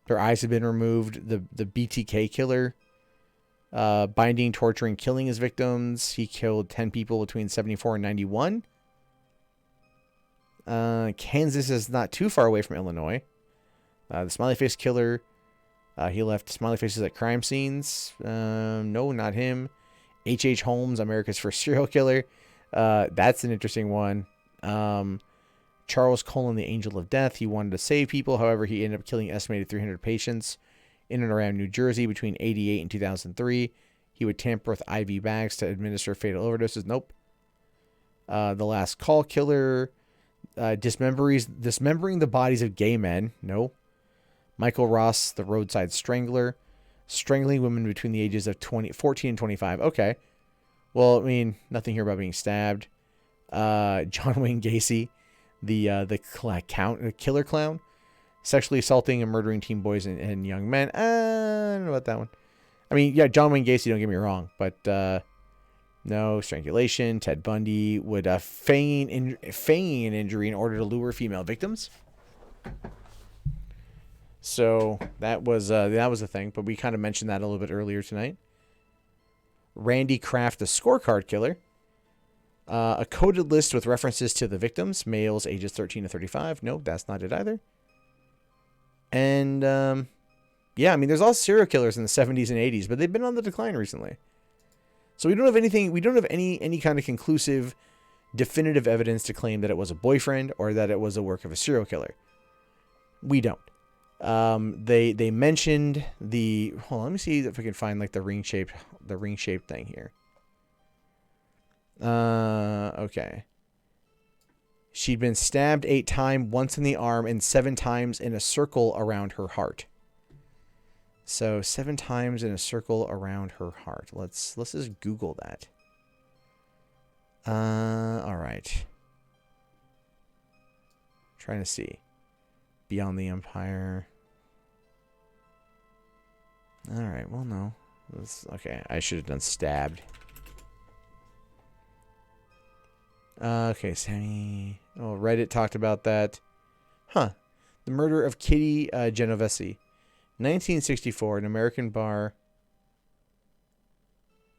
Their eyes have been removed. The BTK killer. Binding, torturing, killing his victims. He killed 10 people between 74 and 91. Kansas is not too far away from Illinois. The smiley face killer. He left smiley faces at crime scenes. No, not him. H.H. Holmes, America's first serial killer. That's an interesting one. Charles Colin, the Angel of Death. He wanted to save people. However, he ended up killing an estimated 300 patients in and around New Jersey between 88 and 2003. He would tamper with IV bags to administer fatal overdoses. Nope. The Last Call killer. Dismembering the bodies of gay men. No. Michael Ross, the roadside strangler. Strangling women between the ages of 14 and 25. Okay. Well, I mean, nothing here about being stabbed. John Wayne Gacy, the killer clown. Sexually assaulting and murdering teen boys and young men. I don't know about that one. I mean, yeah, John Wayne Gacy, don't get me wrong. But no. Strangulation. Ted Bundy would feign an injury in order to lure female victims. So that was a thing, but we kind of mentioned that a little bit earlier tonight. Randy Kraft, the scorecard killer. A coded list with references to the victims, males ages 13 to 35. Nope, that's not it either. And yeah, I mean, there's all serial killers in the 70s and 80s, but they've been on the decline recently. So we don't have anything. We don't have any kind of conclusive, definitive evidence to claim that it was a boyfriend or that it was a work of a serial killer. We don't. They mentioned the, hold on, let me see if I can find like the ring shaped thing here. Okay. She'd been stabbed 8 times, once in the arm and 7 times in a circle around her heart. So 7 times in a circle around her heart. Let's just Google that. All right. Trying to see. Beyond the Empire. All right. Well, no. Okay. I should have done stabbed. Okay. Sammy. Oh, Reddit talked about that. Huh. The murder of Kitty Genovese. 1964. An American bar.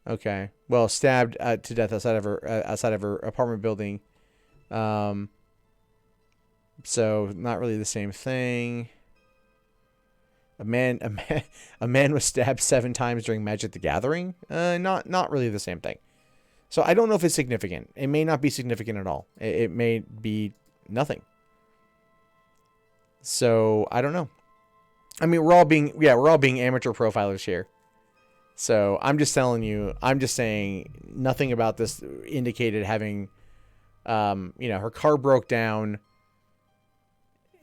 Okay. Well, stabbed to death outside of her apartment building. So not really the same thing. A man was stabbed 7 times during Magic the Gathering. Not really the same thing. So I don't know if it's significant. It may not be significant at all. It may be nothing. So I don't know. I mean, we're all being amateur profilers here. So I'm just telling you. I'm just saying nothing about this indicated having, her car broke down.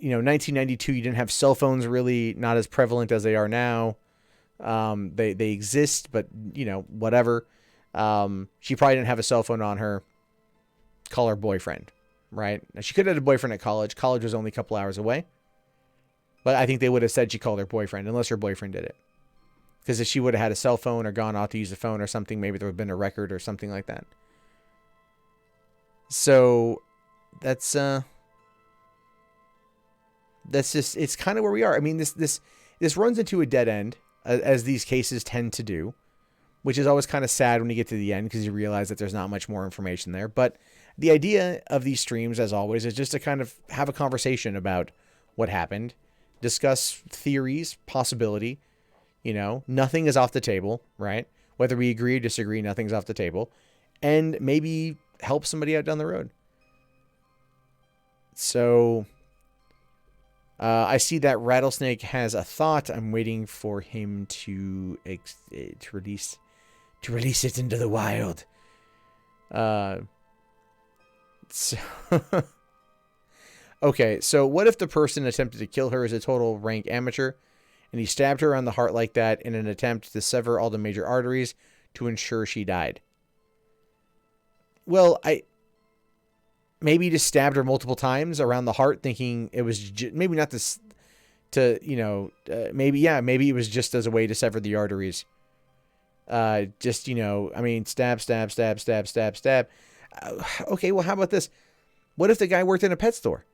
1992, you didn't have cell phones, really not as prevalent as they are now. They exist, but whatever. She probably didn't have a cell phone on her. Call her boyfriend, right? Now, she could have had a boyfriend at college. College was only a couple hours away. But I think they would have said she called her boyfriend, unless her boyfriend did it. Because if she would have had a cell phone or gone off to use a phone or something, maybe there would have been a record or something like that. So that's just, it's kind of where we are. I mean, this runs into a dead end, as these cases tend to do, which is always kind of sad when you get to the end because you realize that there's not much more information there. But the idea of these streams, as always, is just to kind of have a conversation about what happened, discuss theories, possibility. Nothing is off the table, right? Whether we agree or disagree, nothing's off the table. And maybe help somebody out down the road. So I see that Rattlesnake has a thought. I'm waiting for him to release it into the wild. Okay, so what if the person attempted to kill her is a total rank amateur, and he stabbed her on the heart like that in an attempt to sever all the major arteries to ensure she died? Well, maybe just stabbed her multiple times around the heart, thinking it was maybe not this maybe it was just as a way to sever the arteries. Stab. Okay, well, how about this? What if the guy worked in a pet store?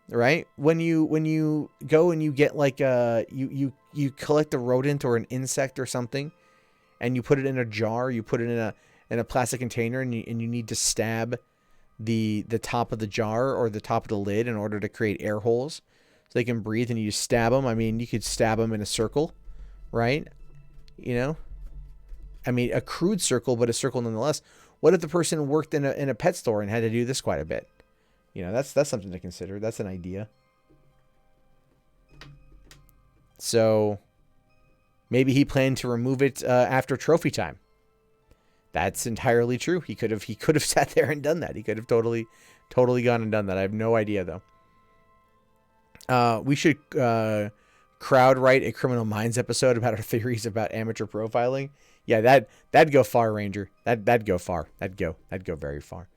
Right? When you go and you get you collect a rodent or an insect or something, and you put it in a jar, you put it in a plastic container, and you need to stab the top of the jar or the top of the lid in order to create air holes so they can breathe, and you just stab them. I mean, you could stab them in a circle, right? A crude circle, but a circle nonetheless. What if the person worked in a pet store and had to do this quite a bit? That's something to consider. That's an idea. So maybe he planned to remove it after trophy time. That's entirely true. He could have sat there and done that. He could have totally gone and done that. I have no idea though. We should crowd write a Criminal Minds episode about our theories about amateur profiling. Yeah, that'd go far, Ranger. That'd go far. That'd go very far.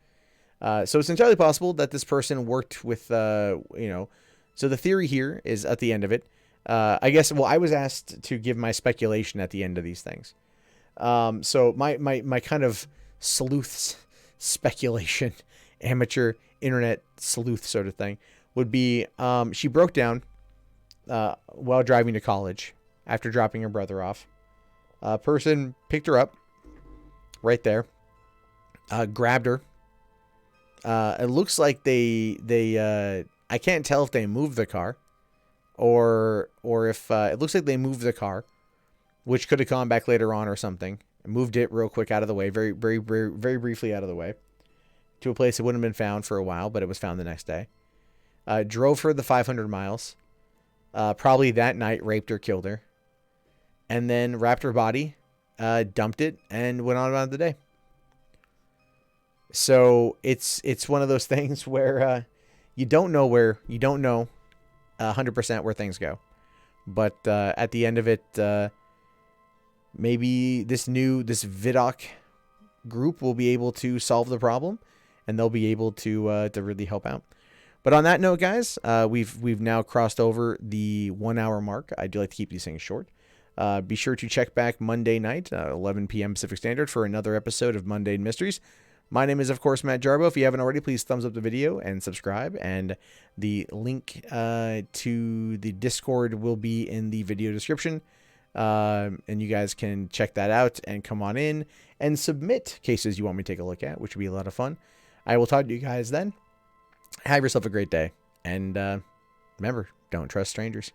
So it's entirely possible that this person worked with, so the theory here is at the end of it, I guess, well, I was asked to give my speculation at the end of these things. So my kind of sleuth's speculation, amateur internet sleuth sort of thing, would be, she broke down, while driving to college after dropping her brother off. A person picked her up right there, grabbed her. It looks like they I can't tell if they moved the car or if it looks like they moved the car, which could have gone back later on or something. Moved it real quick out of the way, very, very, very, very briefly out of the way, to a place it wouldn't have been found for a while, but it was found the next day. Drove her the 500 miles, probably that night, raped her, killed her, and then wrapped her body, dumped it, and went on about the day. So it's one of those things where you don't know 100% where things go, but at the end of it, maybe this Vidoc group will be able to solve the problem, and they'll be able to really help out. But on that note, guys, we've now crossed over the 1 hour mark. I do like to keep these things short. Be sure to check back Monday night, 11 p.m. Pacific Standard, for another episode of Mundane Mysteries. My name is, of course, Matt Jarbo. If you haven't already, please thumbs up the video and subscribe. And the link to the Discord will be in the video description. And you guys can check that out and come on in and submit cases you want me to take a look at, which will be a lot of fun. I will talk to you guys then. Have yourself a great day. And remember, don't trust strangers.